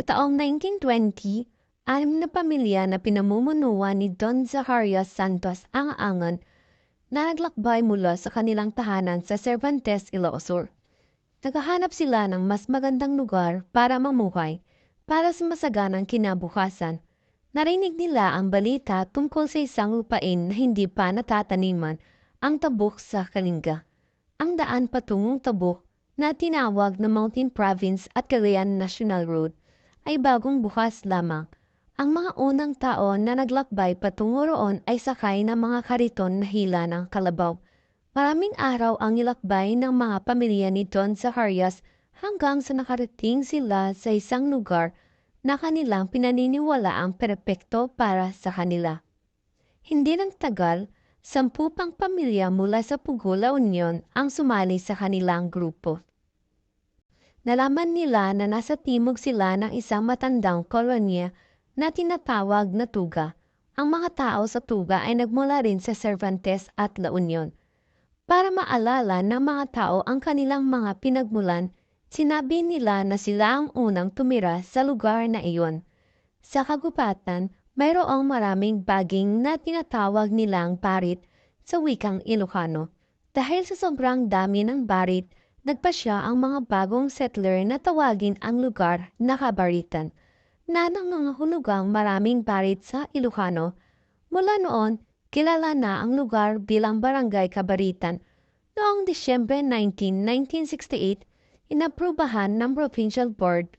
Taong 1920, anim na pamilya na pinamumunuan ni Don Zacarias Santos ang Angan na naglakbay mula sa kanilang tahanan sa Cervantes, Ilocos. Naghahanap sila ng mas magandang lugar para mamuhay para sa masaganang kinabukasan. Narinig nila ang balita tungkol sa isang lupain na hindi pa natataniman, ang Tabuk sa Kalinga. Ang daan patungong Tabuk na tinawag na Mountain Province at Cagayan National Road ay bagong bukas lamang. Ang mga unang tao na naglakbay patungo roon ay sakay ng mga kariton na hila ng kalabaw. Maraming araw ang nilakbay ng mga pamilya ni Don Zacarias hanggang sa nakarating sila sa isang lugar na kanilang pinaniniwala ang perpekto para sa kanila. Hindi nang tagal, 10 pang pamilya mula sa Pugo, La Union ang sumali sa kanilang grupo. Nalaman nila na nasa timog sila ng isang matandang kolonya na tinatawag na Tuga. Ang mga tao sa Tuga ay nagmula rin sa Cervantes at La Union. Para maalala ng mga tao ang kanilang mga pinagmulan, sinabi nila na sila ang unang tumira sa lugar na iyon. Sa kagubatan, mayroong maraming baging na tinatawag nilang barit sa wikang Ilocano. Dahil sa sobrang dami ng barit, nagpasya ang mga bagong settler na tawagin ang lugar na Kabaritan, na nangangahulugang maraming barit sa Ilocano. Mula noon, kilala na ang lugar bilang Barangay Kabaritan. Noong Disyembre 19, 1968, inaprubahan ng Provincial Board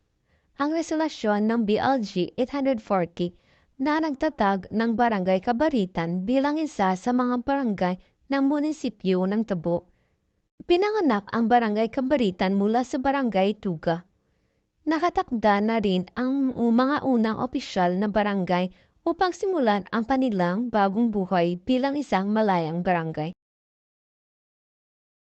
ang resolusyon ng BLG 840 na nagtatag ng Barangay Kabaritan bilang isa sa mga barangay ng munisipyo ng Tabo. Pinanganak ang Barangay Kabaritan mula sa Barangay Tuga. Nakatakda na rin ang mga unang opisyal na barangay upang simulan ang kanilang bagong buhay bilang isang malayang barangay.